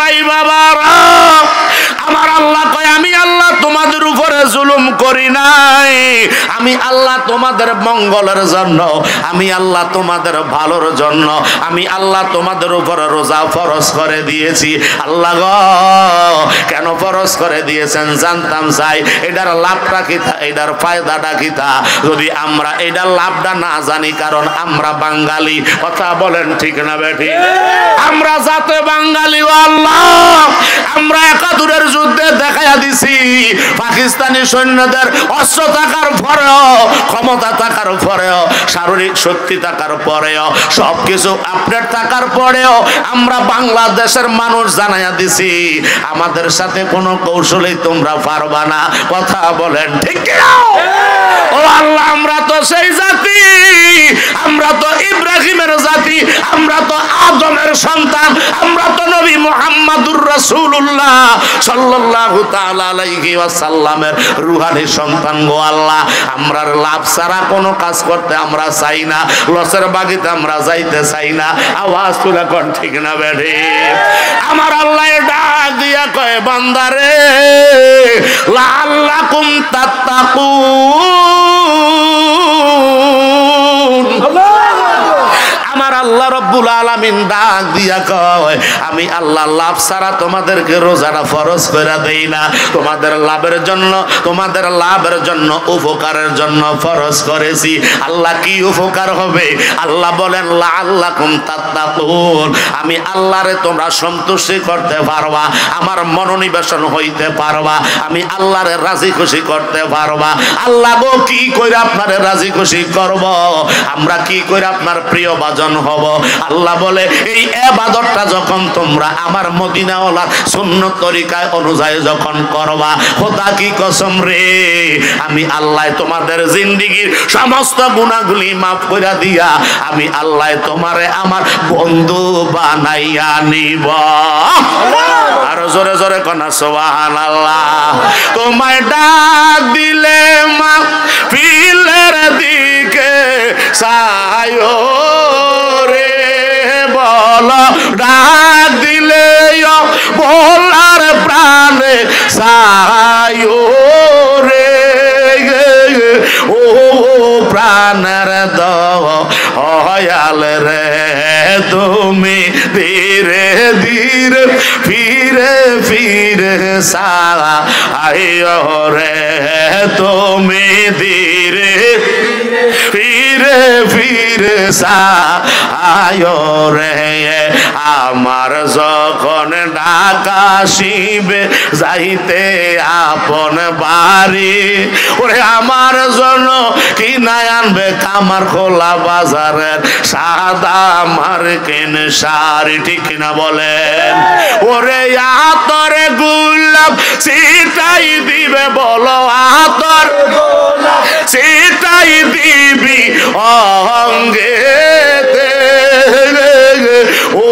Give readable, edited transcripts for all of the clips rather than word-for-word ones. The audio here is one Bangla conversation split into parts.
ভাই বাবারা, আমার আল্লাহ কয় আমি আল্লাহ তোমাদের উপরে জুলুম করি নাই। আমি আল্লাহ তোমাদের মঙ্গলের জন্য, আমি আল্লাহ তোমাদের ভালোর জন্য, আমি আল্লাহ তোমাদের উপরে রোজা ফরজ করে দিয়েছি। আল্লাহ গো কেন ফরজ করে দিয়েছেন জানতাম চাই। এটার লাভটা কি, এটার ফায়দাটা কি? যদি আমরা এটার লাভটা না জানি, কারণ আমরা বাঙালি, কথা বলেন ঠিক না বেঠিক? আমরা যাতে বাঙালি আল্লাহ, আমরা একাত্তরের যুদ্ধে দেখাইয়া দিছি পাকিস্তানি সৈন্যদের অস্ত্র থাকার পরেও, ক্ষমতা থাকার পরেও, শারীরিক শক্তি থাকার পরেও, সবকিছু আপডেট থাকার পরেও আমরা বাংলাদেশের মানুষ জানাইয়া দিছি আমাদের সাথে কোনো কৌশলেই তোমরা পারবা না, কথা বলেন ঠিক কিনা? ও আল্লাহ, আমরা তো সেই জাতি, আমরা তো ইব্রাহিমের জাতি, আমরা তো আদমের সন্তান, আমরা তো নবী মুহাম্মদুর রাসূলুল্লাহ সাল্লাল্লাহু তাআলা আলাইহি ওয়াসাল্লামের রূহানি সন্তান গো আল্লাহ। আমরা লাভ ছাড়া কোনো কাজ করতে আমরা চাই না, লসের বাগিতে আমরা যাইতে চাই না। আওয়াজ তুলে কোন ঠিক না বেঠি? আমার আল্লাহ ডাক দিয়া কয় বান্দারে লাআল্লাকুম তাত্তাকুন। আমার আল্লাহ রব্বুল আলামিন ডাক দিয়া কয় আমি আল্লাহ লাভ ছাড়া তোমাদেরকে রোজাটা ফরজ করে দেই না, তোমাদের লাভের জন্য, তোমাদের লাভের জন্য, উপকারের জন্য ফরজ করেছি। আল্লাহ কি উপকার হবে? আল্লাহ বলেন লাআল্লাকুম তাত্তাকুন, আমি আল্লাহরে তোমরা সন্তুষ্টি করতে পারবা, আমার মনোনিবেশন হইতে পারবা, আমি আল্লাহরে রাজি খুশি করতে পারবা। আল্লাহ গো কি কইরা আপনারে রাজি খুশি করব, আমরা কি কইরা আপনার প্রিয় বাজন হব? আল্লাহ বলে এই ইবাদতটা যখন তোমরা আমার মদিনাওয়ালার সুন্নত তরিকায় অনুযায়ী যখন করবা, খোদা কি কসম রে, আমি আল্লাহ তোমাদের জিন্দেগীর সমস্ত গুনাহগুলি মাফ করে দিয়া আমি আল্লাহ তোমারে আমার বন্ধু বানাইয়া নিব। আর জোরে জোরে কনা সুবহানাল্লাহ। তোমায় ডাক দিলে মা ফিলের দিকে সায়ো রে, বলো ডাক দিলে বলার প্রাণে সায়ো রে, ও প্রাণের দয়াল রে তুমি ধীরে ধীরে ফিরে ফিরে সায়ো রে, তুমি ধীরে ফিরে ফিরে সায়ো রে। আমার যখন ঢাকা শিবে যাইতে আপন বাড়ি, ওরে আমার জন্য কি না আনবে কামার খোলা বাজারের সাদা মার্কিন শাড়ি, ঠিক কিনা বলেন? ওরে আতরে গোলাপ সিটাই দিবে, বলো আতর সিটাই দিবি অঙ্গেতে, ও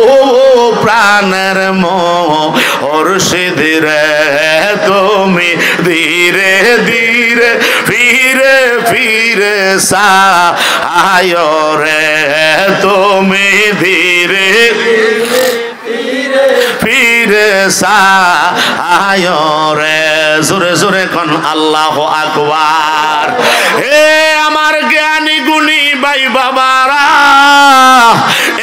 প্রাণের মুর্শিদ রে তুমি ধীরে ধীরে ফিরে ফিরে সায়ো রে, তুমি ধীরে ফিরে সায়ো রে। জোরে জোরে কোন আল্লাহু আকবার। হে আমার জ্ঞানী গুণী ভাই বাবারা,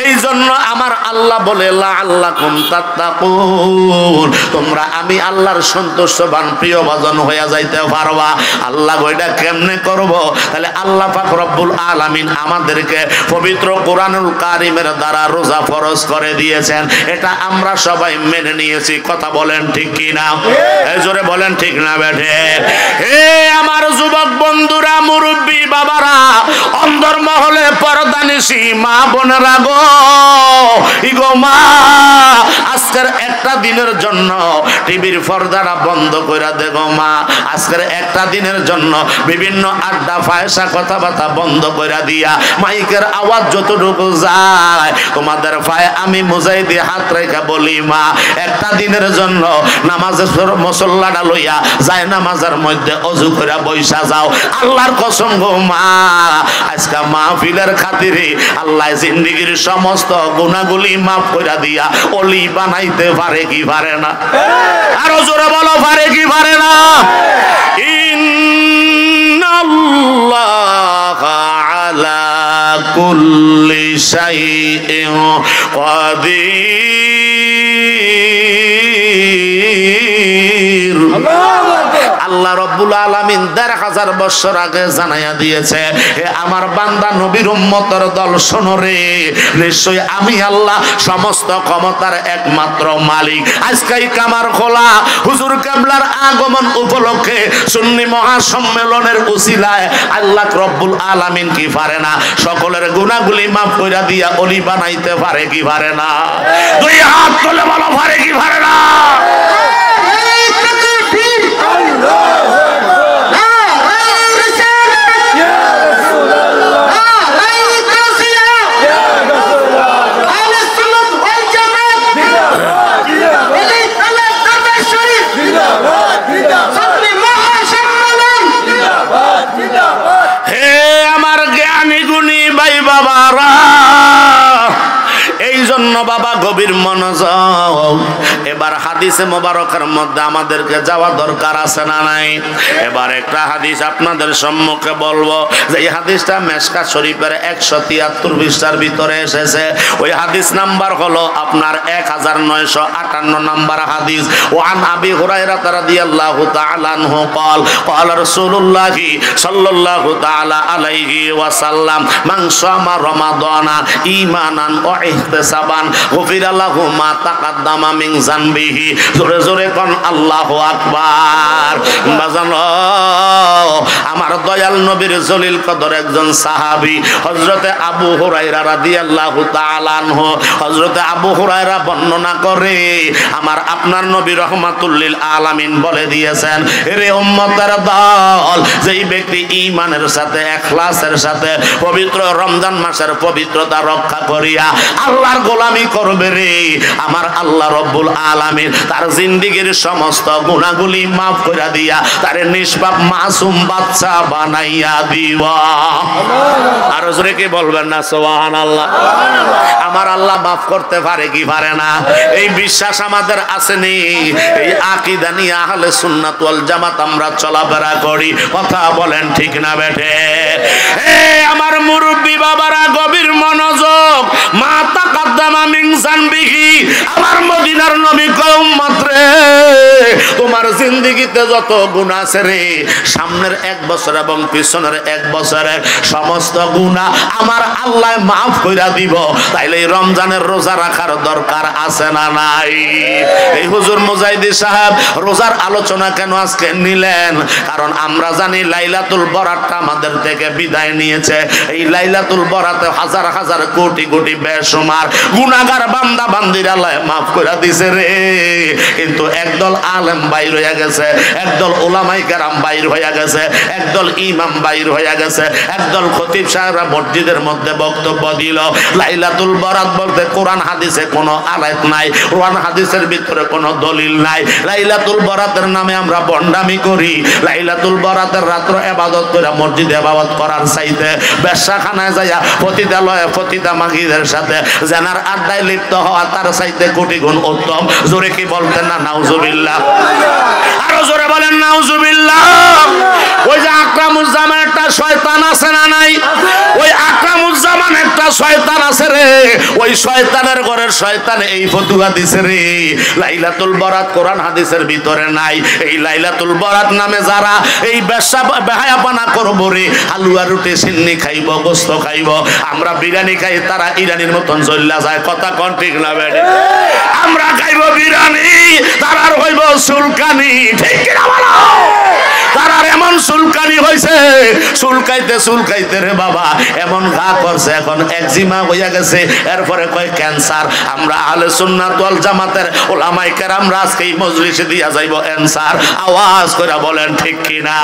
এই জন্য আমার আল্লাহ বলে লাআল্লাকুম তাত্তাকুন, তোমরা আমি আল্লাহর সন্তুষ্টবান প্রিয় ভাজন হইয়া যাইতে পারবা। আল্লাহ ওইটা কেমনে করব? তাহলে আল্লাহ পাক রব্বুল আলামিন আমাদেরকে পবিত্র কোরআনুল কারীমের দ্বারা রোজা ফরজ করে দিয়েছেন, এটা আমরা সবাই মেনে নিয়েছি, কথা বলেন ঠিক কিনা? এই জোরে বলেন ঠিক না বেঠে? হে আমার যুবক বন্ধুরা, মুরব্বী বাবারা, অন্দরমহলে পর্দানিশী মা বোনেরা গো, ইগো মা, আজকের একটা দিনের জন্য টিভির পর্দাটা বন্ধ করে দেগো মা, আজকের একটা দিনের জন্য বিভিন্ন আড্ডা ফায়সা কথাবার্তা বন্ধ করে দিয়া মাইকের আওয়াজ যতটুকু যায় তোমাদের পায়ে আমি মুজাহিদি হাত রেখে বলি মা, একটা দিনের জন্য নামাজের মুসল্লাটা লইয়া যায় নামাজের মধ্যে অজু করে বৈশা যাও। আল্লাহর কসম গো মা, আজকে মাহফিলের খাতিরে আল্লাহ জিন্দেগীর সমস্ত গুনাহগুলি মাফ করে দিয়া অলি বানাইতে পারে কি পারে না? আরো জোরে বলো, পারে কি পারে না? ইন্নাল্লাহা আলা কুল্লি শাইইন কাদির। আল্লাহ রব্বুল আলামিন ১৫০০ বছর আগে জানাইয়া দিয়েছে, হে আমার বান্দা নবীর উম্মতের দল, শোনো রে, নিশ্চয়ই আমি আল্লাহ সমস্ত ক্ষমতার একমাত্র মালিক। আজকেই কামার খোলা হুজুর কেবলার আগমন উপলক্ষে সুন্নি মহাসম্মেলনের উসিলায় আল্লাহ রব্বুল আলামিন কি পারে না? সকলের গুনাহগুলি মাফ কইরা দিয়া অলি বানাইতে পারে কি পারে না? দুই হাত তুলে বলো, পারে কি পারে না? বাবা গভীর মনোযোগ, এবার হাদিসে মোবারকের মধ্যে আমাদেরকে যাওয়া দরকার আছে না নাই? এবার একটা হাদিস আপনাদের সম্মুখে বলবো, যে এই হাদিসটা মেশকাত শরীফের ১৭৩ পৃষ্ঠার ভিতরে এসেছে। ওই হাদিস নাম্বার হলো আপনার ১৯৫৮ নাম্বার হাদিস। ওয়ান আবি হুরায়রা রাদিয়াল্লাহু তাআলা আনহু قال قال رسول الله صلى الله تعالى عليه وسلم من صام رمضان ঈমানান ওয়া ইহতিসাবান গফিরা লাহু মা তাকাদ্দামা মিন যানবিহি। জোরে জোরে কোন আল্লাহু আকবার। বাজানো আমার দয়াল নবীর জলিল কদর একজন সাহাবী হযরতে আবু হুরায়রা রাদিয়াল্লাহু তাআলা আনহু, হযরতে আবু হুরায়রা বর্ণনা করে আমার আপনার নবী রাহমাতুল লিল আলামিন বলে দিয়েছেন, রে উম্মতের দল, যেই ব্যক্তি ঈমানের সাথে ইখলাসের সাথে পবিত্র রমজান মাসের পবিত্রতা রক্ষা করিয়া আল্লাহর গোলামি করবে রে, আমার আল্লাহ রব্বুল আলামিন তার জিন্দেগীর সমস্ত গুনাহগুলি মাফ করে দিয়া তারে নিষ্পাপ মাসুম বাচ্চা বানাইয়া দিবা। আর জোরে কি বলবেন না সুবহানাল্লাহ? আমার আল্লাহ মাফ করতে পারে কি পারে না? এই বিশ্বাস আমাদের আসেনি? এই আকীদা নিয়ে আহলে সুন্নাত ওয়াল জামাত আমরা চলাফেরা করি, কথা বলেন ঠিক না বেঠে? আমার মুরব্বী বাবারা গভীর মনোযোগ, মা তাকাদ্দামা মিন যানবিহি, আমার মদিনার নবী কয় উম্মত রে, তোমার জিন্দেগিতে যত গুনাহ আছে রে, সামনের ১ বছর এবং পিছনের ১ বছরের সমস্ত গুনাহ আমার আল্লাহ মাফ কইরা দিব। তাইলে এই রমজানের রোজা রাখার দরকার আছে না নাই? এই হুজুর মুজাহিদি সাহেব রোজার আলোচনা কেন আজকে নিলেন? কারণ আমরা জানি লাইলাতুল বরাতটা আমাদের থেকে বিদায় নিয়েছে। এই লাইলাতুল বরাতে হাজার হাজার কোটি কোটি বেশুমার গুনাহগার বান্দা বান্দির আল্লাহ মাফ করে দিয়েছে রে। কিন্তু একদল আলেম বাইর হয়ে গেছে, একদল ওলামায়ে কেরাম বাইর হয়ে গেছে, একদল ইমাম বাইর হয়ে গেছে, একদল খতিব সাহেবরা মসজিদের মধ্যে বক্তব্য দিল লাইলাতুল বরাত বলতে কোরআন হাদিসে কোনো আয়াত নাই, কোরআন হাদিসের ভিতরে কোনো দলিল নাই। লাইলাতুল বরাতের নামে আমরা বন্ডামি করি। লাইলাতুল বরাতের রাত্র ইবাদত করে মসজিদে ইবাদত করার চাইতে বেশ্যাখানায় যাইয়া পতিতালয়ে পতিতা মাগীদের সাথে জানার আড্ডায় লিপ্ত হওয়া তার চাইতে কোটি গুণ উত্তম। জোরে কি বলতেন না নাউজুবিল্লাহ? আরো জোরে বলেন নাউজুবিল্লাহ। ওই যে আকরামুজ্জামান একটা শয়তান আছে না নাই? ওই আকরামুজ্জামান একটা শয়তান আছে রে, ওই শয়তানের ঘরের শয়তান এই ফতুয়া দিছে রে লাইলাতুল বরাত কোরআন হাদিসের ভিতরে নাই। এই লাইলাতুল বরাত নামে যারা এই বেশ্যা বেহায়াপনা করব রে, হালুয়া রুটি সিন্নি খাইব, গোস্ত খাইব, আমরা বিরিয়ানি খাই, তারা ইরানির মতন চল্লা যায়। কথা কোন ঠিক না বেড়ে? আমরা খাইব বিরিয়ানি, তারার হইব সুলকানি, ঠিক কিনা বলো? তারার এমন সুলকানি হয়েছে, সুলকাইতে সুলকাইতে রে বাবা এমন ঘা করছে, এখন একজিমা হইয়া গেছে, এরপরে কয় ক্যান্সার। আমরা আহলে সুন্নাত ওয়াল জামাতের ওলামায়ে কেরামরা আজকে এই মজলিসে দিয়া যাইব অ্যানসার। আওয়াজ করে বলেন ঠিক কিনা?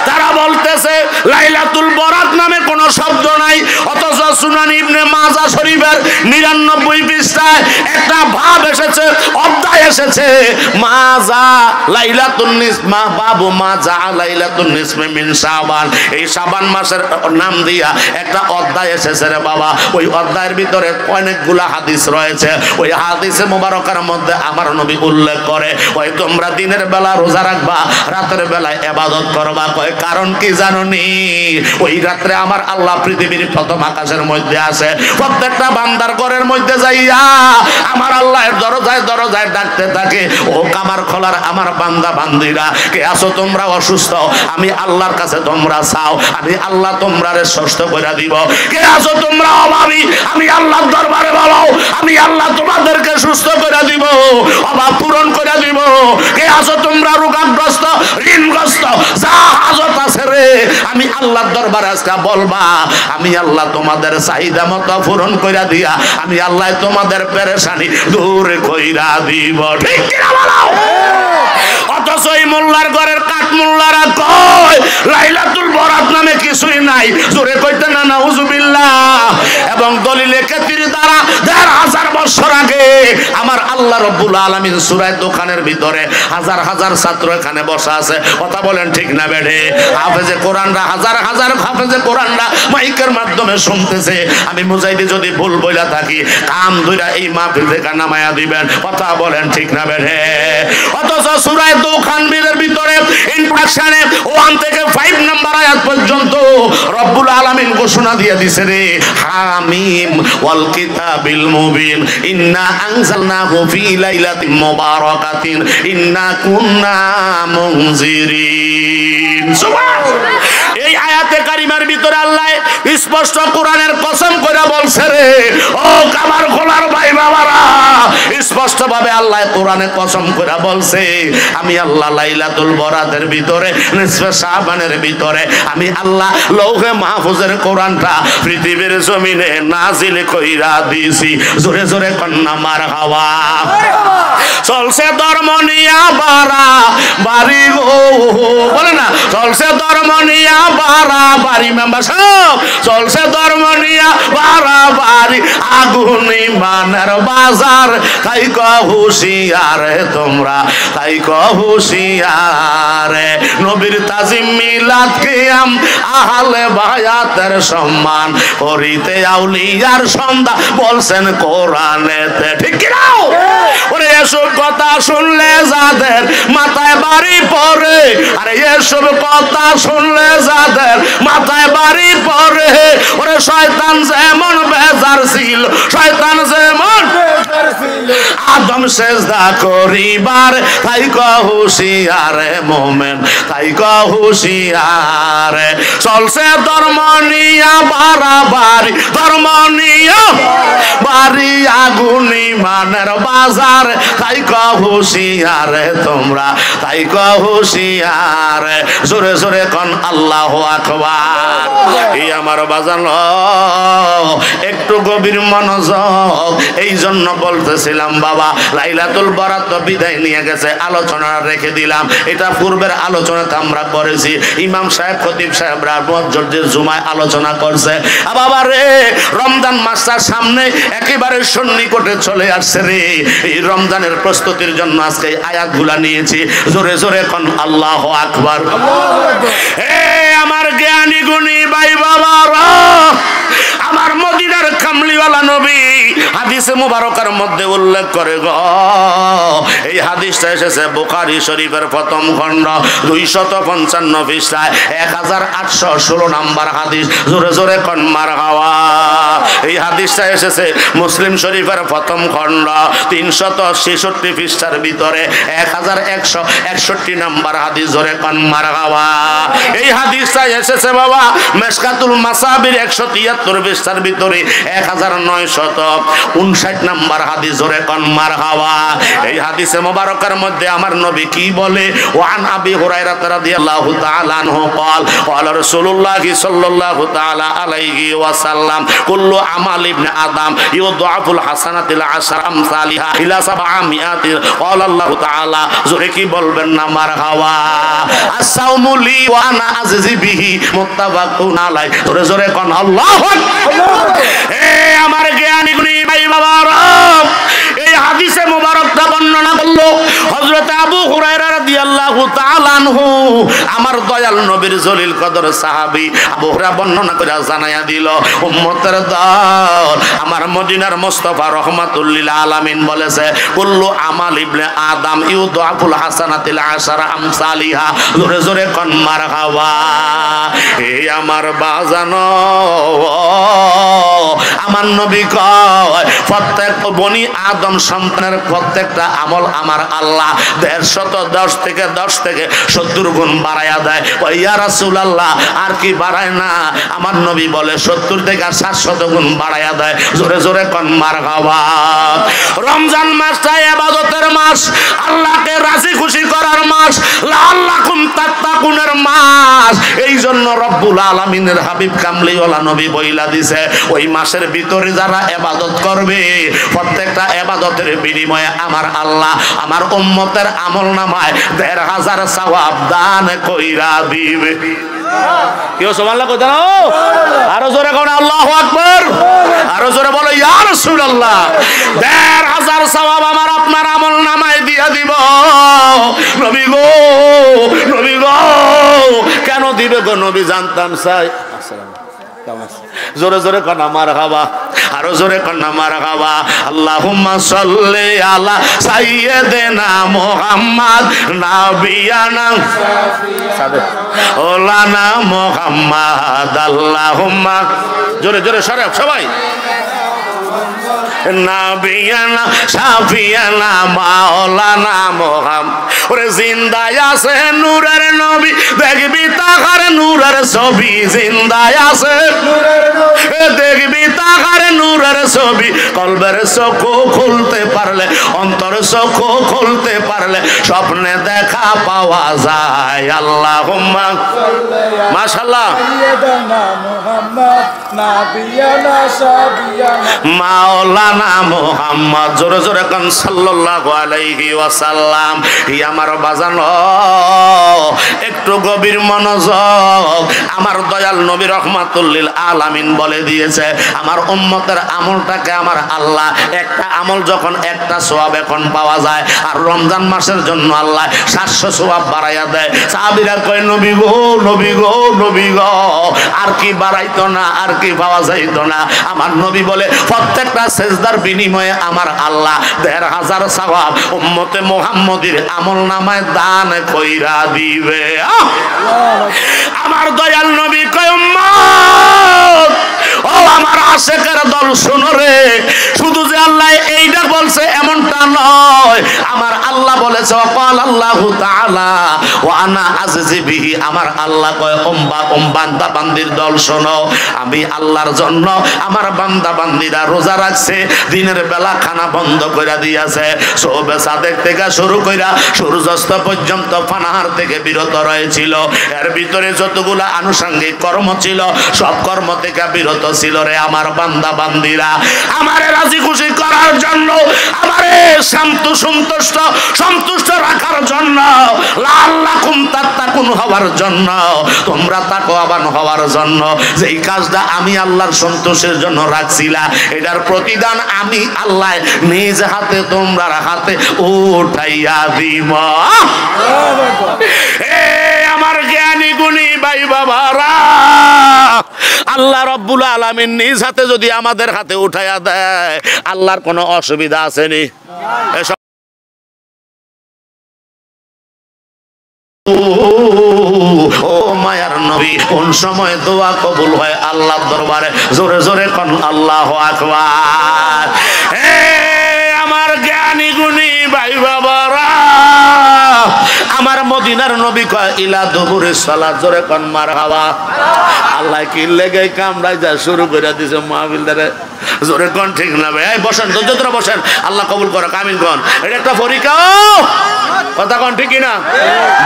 তারা বলতেছে লাইলাতুল বরাত নামে কোনো শব্দ নাই, অথচ সুনান ইবনে মাজাহ শরীফের ৯৯ পৃষ্ঠায় একটা ভাব এসেছে, অধ্যায় এসেছে মাজা লাইলাতুন নিসফ মা বাবু মাজা লাইলাতুন নিসফ মিন শাবান। এই শাবান মাসের নাম দিয়া একটা অধ্যায় এসেছে রে বাবা। ওই অধ্যায়ের ভিতরে অনেকগুলা হাদিস রয়েছে। ওই হাদিসে মুবারকার মধ্যে আমার নবী উল্লেখ করে ওই তোমরা দিনের বেলা রোজা রাখবা, রাতের বেলায় ইবাদত করবা। কয় কারণ কি জানোনি? ওই রাত্রে আমার আল্লাহ পৃথিবীর প্রথম আকাশের মধ্যে আছে, প্রত্যেকটা বান্দার ঘরের মধ্যে যাইয়া আমার আল্লাহর দরজায় দরজায় ডাকতে থাকে, ও কামার খোলার আমার বান্দা বান্দিরা, কে আছো তোমরা অসুস্থ? আমি আল্লাহর কাছে তোমরা চাও, আমি আল্লাহ তোমরারে সুস্থ করে দিব। কে আছো তোমরা অভাবী? আমি আল্লাহর দরবারে বলো, আমি আল্লাহ তোমাদেরকে সুস্থ করে দিব, অভাব পূরণ করে দিব। কে আছো তোমরা রোগাগ্রস্ত, ঋণগ্রস্ত, যা হাজত আছে রে আমি আল্লাহর দরবারে আজকে বলবা, আমি আল্লাহ তোমাদের চাহিদা মতো পূরণ কইরা দিয়া আমি আল্লাহ তোমাদের পেরেশানি দূর কইরা দিব। ঠিক কিনা বলো? অথচ এই মোল্লার ঘরের কাঠ মোল্লারা কয় লাইলাতুল বরাত নামে কিছুই নাই। জোরে কইতে না নাউজুবিল্লাহ। এবং দলিলে কেতির দ্বারা ১৫০০ বছর আগে আমার আল্লাহ রব্বুল আলামিন সূরা দোকানের ভিতরে হাজার হাজার ছাত্র এখানে বসা আছে। কথা বলেন ঠিক না বেঠে? হাফেজে কোরআনরা হাজার হাজার হাফেজে কোরআনরা মাইকের মাধ্যমে শুনতেছে। আমি মুজাহিদি যদি ভুল বইলা থাকি কাম ধইরা এই মাহফিল থেকে নামায়া দিবেন। কথা বলেন ঠিক না বেঠে? অথচ সূরা দোকানের ভিতরে ইন্ট্রোডাকশনে 1 থেকে 5 নাম্বার আয়াত পর্যন্ত রব্বুল আলামিন ঘোষণা দিয়ে দিছে রে, হামিম ওয়াল কিতাবিল মুবিন ইন্না আনজালনাহু ফি লাইলাতিন মুবারাকাতিন ইন্না কুন্না মুনজিরিন। সুবহানাল্লাহ। এই আয়াতে কারিমার ভিতরে আল্লাহ স্পষ্ট কোরআনের কসম করে বলছে রে, ও কামার খোলার ভাই বাবারা, স্পষ্ট ভাবে আল্লাহ কোরআনে কসম করে বলছে আমি আল্লাহ লাইলাতুল বরাতের ভিতরে নিসফে শাবানের ভিতরে আমি আল্লাহ লৌহে মাহফুজের কোরআনটা পৃথিবীর জমিনে নাজিল কইরা দিছি। জোরে জোরে কন্না মারহাবা। চলছে ধর্ম নিয়া বাড়া বাড়ি গো, বলে না চলছে ধর্ম নিয়া বাড়া বাড়ি মেম্বার সব চলছে ধর্ম নিয়া বাড়া বাড়ি আগুন ইমানের বাজার। তাই হুশিয়ার তোমরা, তাই হুশিয়ার। নবীর তাজিম মিলাদ কিয়াম আহলে বায়াতের সম্মান করিতে আউলিয়ার সন্ধ্যা বলছেন কোরআনেতে। ঠিক কি না? ওরে এসব কথা শুনলে যাদের মাথায় বাড়ি পড়ে, আরে এসব কথা শুনলে যাদের মাথায় বাড়ি পড়ে, ওরে শয়তান যেমন বেজার ছিল, শয়তান যেমন আদম সেজদা করিবার, তাই হুশিয়ার মোমেন, তাই হুশিয়ার। চলছে ধর্ম নিয়া বাড়াবাড়ি, ধর্ম নিয়া বাড়ি আগুন ইমানের বাজার। তাই হুশিয়ার তোমরা, তাই হুশিয়ার। জোরে জোরে কোন আল্লাহু আকবার। এই আমার বাজান একটু গভীর মনোযোগ। এই জন্য বলতেছিলাম বাবা লাইলাতুল বরাত তো বিদায় নিয়ে গেছে, আলোচনা রেখে দিলাম। এটা পূর্বের আলোচনাতে আমরা করেছি। ইমাম সাহেব খতিব সাহেবরা মসজিদের জুমায় আলোচনা করছে। বাবা রে রমজান মাসটার সামনে একেবারে সন্নিকটে চলে আসছে রে। এই রমজানের প্রস্তুতির জন্য আজকে এই আয়াতগুলা নিয়েছি। জোরে জোরে কোন আল্লাহু আকবার। হে আমার জ্ঞানী গুণী ভাই বাবারা, আমার মদিনার কামলিওয়ালা নবী হাদিসে মুবারকার মধ্যে উল্লেখ করে গো, এই হাদিসটা এসেছে বুখারী শরীফের প্রথম খণ্ড 255 পৃষ্ঠায় 1816 নাম্বার হাদিস। জোরে জোরে কোন মারহাবা। এই হাদিসটা এসেছে মুসলিম শরীফের প্রথম খণ্ড 366 পৃষ্ঠার ভিতরে 1161 নাম্বার হাদিস। জোরে কোন মারহাবা। এই হাদিসটা এসেছে বাবা মেশকাতুল মাসাবির 173 পৃষ্ঠার ভিতরে 1959 নাম্বার হাদিস। জোরে কোন মারহাবা। এই হাদিসে মুবারকার মধ্যে আমার নবী কি বলে, ওয়ান আবি হুরায়রা রাদিয়াল্লাহু তাআলা আনহু قال قال رسول الله صلى الله تعالى عليه وسلم كل عمل ابن آدم يضاعف الحسنات العشر امثالها الى 700 قال الله تعالى। জোরে কি বলবেন না মারহাবা। আস-সাওমু লি ওয়া আনা আজজি বিহি মুত্তাফাকুন আলাইহি। জোরে জোরে কোন আল্লাহু আকবার। হে আমার জ্ঞানী গুণী ভাই বাবারা, এই হাদিসে মুবারকটা বর্ণনা করলো হযরত আবু হুরায়রা রাদিয়াল্লাহু তাআলা আনহু আমার দয়াল নবীর জলিল কদর সাহাবী আবু হুরায়রা বর্ণনা করে জানায়া দিল উম্মতের দল আমার মদিনার মুস্তাফা রাহমাতুল লিল আলামিন বলেছে কুল্লু আমাল ইবনে আদম ইউদাফুল হাসানাতিল আশারা আমসালিহা জোরে জোরে কোন মারহাবা এই আমার বাজানো আমার নবী কয় প্রত্যেক বনি আদম সন্তানের প্রত্যেকটা আমল আমার আল্লাহ 110 থেকে 70 গুণ বাড়ায়া দেয় ওই ইয়া রাসূলুল্লাহ আর কি বাড়ায় না আমার নবী বলে 70 থেকে 700 গুণ বাড়ায়া দেয় জোরে জোরে কোন মারহাবা রমজান মাসটা ইবাদতের মাস আল্লাহকে রাজি খুশি করার মাস লাআল্লাকুম তাত্তাকুনের মাস এই জন্য রব্বুল আলামিনের হাবিব কামলিওয়ালা নবী বইলা দিছে ওই মাসের ভিতরে যারা ইবাদত করবে প্রত্যেকটা ইবাদতের বিনিময়ে আমার আল্লাহ আমার উম্মতের আমলনামায় ১৫০০ সওয়াব দান কইরা দিবে কেউ সুবহানাল্লাহ কই দাও আরো জোরে কোন আল্লাহু আকবার আরো জোরে বলো ইয়া রাসূলুল্লাহ ১৫০০ সওয়াব আমার আপনার আমলনামায় দিয়া দিব নবী গো কেন দিবে গো নবী জানতাম চাই জোরে জোরে কোন মারহাবা আরো জোরে কোন মারহাবা আল্লাহুম্মা সাল্লি আলা সাইয়্যিদিনা মুহাম্মদ নাবিয়ানা ওলানা মুহাম্মদ আল্লাহুম্মা জোরে জোরে সবাই নাবিয়ানা শাফিয়ানা মাওলানা মুহাম্মদ ওরে জিন্দায় আছে নূরের নবী দেখবি তাহার নূরের ছবি জিন্দায় আছে নূরের নবী দেখবি তাহার নূরের ছবি কলবের চক্ষু খুলতে পারলে অন্তর চক্ষু খুলতে পারলে স্বপ্নে দেখা পাওয়া যায় আল্লাহুম্মা মাশাআল্লাহ সাইয়্যিদানা মুহাম্মদ নাবিয়ানা শাফিয়ানা মাওলানা মুহাম্মদ জোরে জোরে কোন সাল্লাল্লাহু আলাইহি ওয়াসাল্লাম আমার বাজানো একটু গভীর মনোযোগ আমার দয়াল নবী রাহমাতুল লিল আলামিন বলে দিয়েছে আমার উম্মতের আমলটাকে আমার আল্লাহ একটা আমল যখন একটা সওয়াব এখন পাওয়া যায় আর রমজান মাসের জন্য আল্লাহ 700 সওয়াব বাড়ায়া দেয় সাহাবীরা কয় নবী গো আর কি বাড়াইতো না আর কি পাওয়া যাইতো না আমার নবী বলে প্রত্যেকটা সেজদার বিনিময়ে আমার আল্লাহ ১৫০০ সওয়াব উম্মতে মুহাম্মদীর আমলনামায় দান কইরা দিবে আমার দয়াল নবী কয় উম্মত ও আমার আশেকের দল শুনো রে শুধু যে আল্লাহ এইটা বলছে এমনটা নয় আমার আল্লাহ বলেছে ওয়াকাল আল্লাহু তাআলা ওয়া আনা আযজি বিহি আমার আল্লাহ কয় বান্দা বান্দির দল শোনো আমি আল্লাহর জন্য আমার বান্দা বান্দিরা রোজা রাখছে দিনের বেলা খানা বন্ধ কইরা দিয়েছে সবে সাদেক থেকে শুরু কইরা সূর্যাস্ত পর্যন্ত পানাহার থেকে বিরত রয়েছিল এর ভিতরে যতগুলা আনুষঙ্গিক কর্ম ছিল সব কর্ম থেকে বিরত ছিল রে আমার বান্দা বান্দিরা আমারে রাজি খুশি করার জন্য আমারে সন্তুষ্ট রাখার জন্য লাআল্লাকুম তাত্তাকুন হওয়ার জন্য তোমরা তাকওয়াবান হওয়ার জন্য যেই কাজটা আমি আল্লাহর সন্তোষের জন্য রাখছিলা এটার প্রতিদান আমি আল্লাহ নিজ হাতে তোমরার হাতে উঠাইয়া দিব আমার জ্ঞানী গুণী ভাই বাবারা আল্লাহ রব্বুল আলামিন নিজ হাতে যদি আমাদের হাতে উঠাইয়া দেয় আল্লাহর কোনো অসুবিধা আছে নি ও মায়ার নবী কোন সময় দোয়া কবুল হয় আল্লাহর দরবারে জোরে জোরে কোন আল্লাহু আকবার আমার জ্ঞানী গুণী ভাই বাবারা আমার মদিনার নবী কয় ইলা দুবুরে সালাত জোরে কোন মারহাবা আল্লাহ কি লেগে কামড়াই যা শুরু করে দিয়েছে মাহফিলদারে জোরে কোন ঠিক না ভাই বসেন ধৈর্য বসেন আল্লাহ কবুল করুক আমিন কোন এটা একটা পরীক্ষা কথা কোন ঠিক না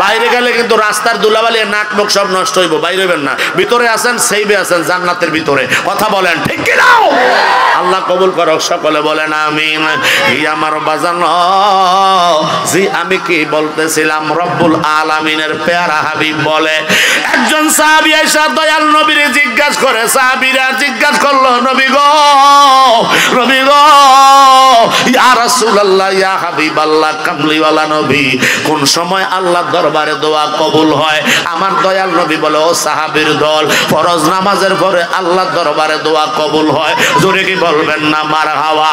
বাইরে গেলে কিন্তু রাস্তার ধুলাবালি নাক মুখ সব নষ্ট হইব বাইরে হইবেন না ভিতরে আছেন সেইবে আছেন জান্নাতের ভিতরে কথা বলেন ঠিক কি না আল্লাহ কবুল করুক সকলে বলেন আমিন এই আমার বাজানো জি আমি কি বলতেছিলাম রব্বুল আলামিনের পেয়ারা হাবিব বলে একজন সাহাবী এসে দয়াল নবীরে জিজ্ঞাসা করে সাহাবীরা জিজ্ঞাসা করলো নবী গো ইয়া রাসূলুল্লাহ ইয়া হাবিবাল্লাহ কামলিওয়ালা নবী নবী কোন সময় আল্লাহর দরবারে দোয়া কবুল হয়? আমার দয়াল নবী বলে, ও সাহাবীর দল, ফরজ নামাজের পরে আল্লাহর দরবারে দোয়া কবুল হয়। জোরে কি বলবেন না মারহাবা?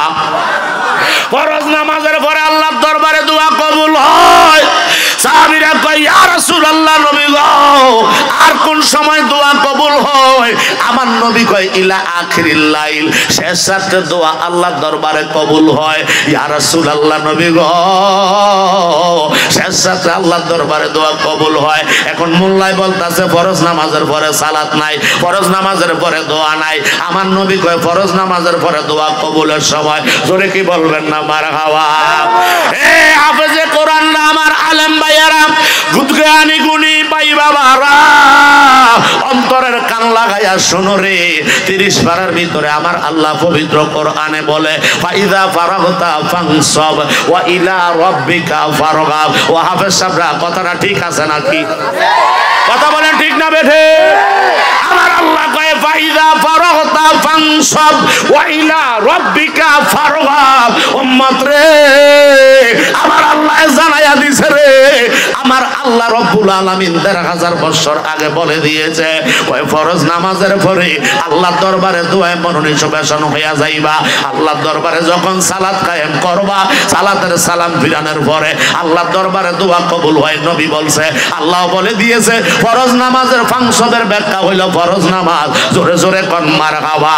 ফরজ নামাজের পরে আল্লাহর দরবারে দোয়া কবুল হয়। সাহাবীরা কয়, ইয়া রাসূলুল্লাহ, নবী গো, আর কোন সময় দোয়া কবুল হয়? আমার নবী কয়, ইলা আখিরিল লাইল, শেষ রাতে দোয়া আল্লাহর দরবারে কবুল হয়। ইয়া রাসূলুল্লাহ, নবী গো, শেষ রাতে আল্লাহর দরবারে দোয়া কবুল হয়। এখন মোল্লাই বলতাছে ফরজ নামাজের পরে সালাত নাই, ফরজ নামাজের পরে দোয়া নাই। আমার নবী কয়, ফরজ নামাজের পরে দোয়া কবুলের সময়। জোরে কি বলবেন না মারহাবা? এ হাফেজে কোরআন না আমার আলেম ভাইয়ারা, গুদগানি গুনি ভাই বাবারা, অন্তরের কান লাগাইয়া শোনো রে। 30 পারার ভিতরে আমার আল্লাহ পবিত্র কোরআনে বলে, ফাইদা ফারাগতা ফানসব ওয়া ইলা রাব্বিকা ফারগাব। ও হাফেজ সাহেবরা, কথাটা ঠিক আছে নাকি? কথা বলেন ঠিক না বেঠে? আমার আল্লাহ কয়, ফাইদা ফারাগতা ফানসব ওয়া ইলা রাব্বিকা ফারগাব। উম্মত রে, আমার আল্লাহ জানাইয়া দিছে রে, আমার আল্লাহ রব্বুল আলামিন 1000 বছর আগে বলে দিয়েছে, ওই ফরজ নামাজের পরে আল্লাহর দরবারে দোয়ায় মনোনিবেশন হইয়া যাইবা। আল্লাহর দরবারে যখন সালাত কায়েম করবা, সালাতের সালাম ফিরানোর পরে আল্লাহর দরবারে দোয়া কবুল হয়। নবী বলছে, আল্লাহ বলে দিয়েছে, ফরজ নামাজের ফাংশনের ব্যাখ্যা হইল ফরজ নামাজ। জোরে জোরে কোন মারহাবা?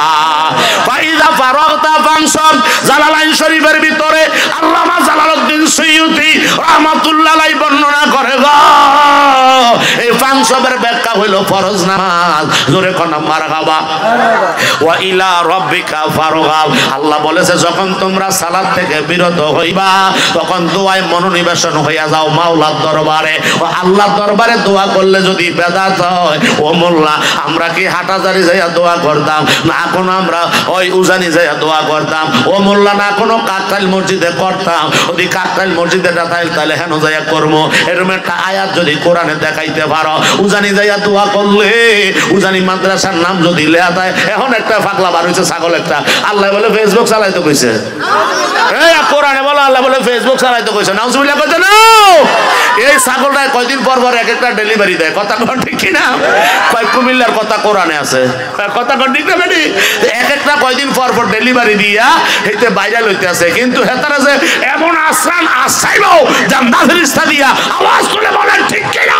ফাইদা ফারাগতা ফাংশন, জালালাইন শরীফের ভিতরে আল্লামা জালালউদ্দিন সুয়ুতি রাহমাতুল্লাহ আলাইহি বর্ণনা করে গো, এই ফাংশনের ব্যাখ্যা হইল ফরজ নামাজ। জোরে কোন মারহাবা? ওয়া ইলা রাব্বিকা ফারগাব। আল্লাহ বলেছে, যখন তোমরা সালাত থেকে বিরত হইবা, তখন দোয়ায় মনোনিবেশন হইয়া যাও মাওলার দরবারে। ও আল্লাহর দরবারে দোয়া করলে যদি বেদাত হয়, ও মোল্লা, আমরা কি হাটাজারি যাইয়া দোয়া করতাম? না কোনো আমরা ওই উজানি যাইয়া দোয়া করতাম? ও মোল্লা, না কোনো কাকরাইল মসজিদে করতাম? যদি কাকরাইল মসজিদে তাহলে হেন যাইয়া করবো? এরকম একটা আয়াত যদি কোরআনে দেখাইতে পারো, উজানি যাইয়া দোয়া করলে, উজানি মাদ্রাসার নাম যদি লেয়া দেয়। এখন একটা পাগলা বার হয়েছে ছাগল একটা, আল্লাহ বলে ফেসবুক চালাইতে কইছে। কোরআনে বলো আল্লাহ বলে ফেসবুক চালাইতে কইছে। নাউজুবিল্লাহ কইছে না? এই ছাগলটা কয়দিন পর পর এক একটা ডেলিভারি দেয়। কথা কোন ঠিক কিনা? কুমিল্লার কথা কোরআনে আছে, কথা কোন ঠিক না বেটি? এক একটা কয়দিন পর পর ডেলিভারি দিয়া হেতে ভাইরাল হইতে আছে। কিন্তু হেতারা যে এমন আশ্রান আশ্রাইব জান্নাত ফেরেশতা দিয়া, আওয়াজ তুলে বলেন ঠিক কিনা?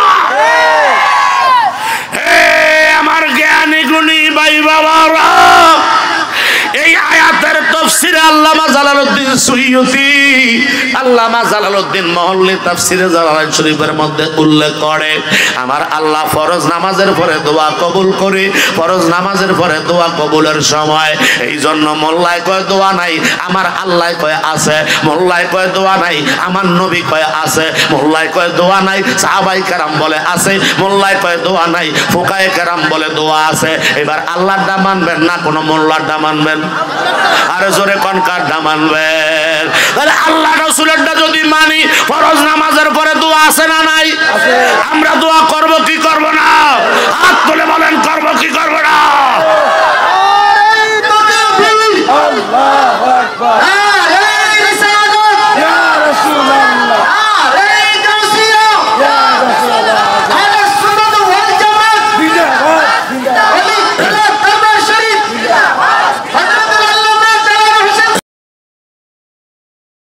হে আমার জ্ঞানী গুণী ভাই বাবারা, এই আয়াতের তাফসীরে আল্লামা জালালউদ্দিন সুয়ুতি, আল্লামা জালালউদ্দিন মহল্লি তাফসীরে জালালাইন শরীফের মধ্যে উল্লেখ করে, আমার আল্লাহ ফরজ নামাজের পরে দোয়া কবুল করে। ফরজ নামাজের পরে দোয়া কবুলের সময় এই জন্য মোল্লায় কয় দোয়া নাই, আমার আল্লাহ কয় আছে। মোল্লায় কয় দোয়া নাই, আমার নবী কয় আছে। মোল্লায় কয় দোয়া নাই, সাহাবায়ে কেরাম বলে আছে। মোল্লায় কয় দোয়া নাই, ফুকায়ে কেরাম বলে দোয়া আছে। এবার আল্লাহরটা মানবেন না কোন মোল্লারটা মানবেন? আরে জোরে কোন কারটা মানবেন? তাহলে আল্লাহ রাসূলেরটা যদি মানি, ফরজ নামাজের পরে দোয়া আছে না নাই? আমরা দোয়া করব কি করব না? হাত তুলে বলেন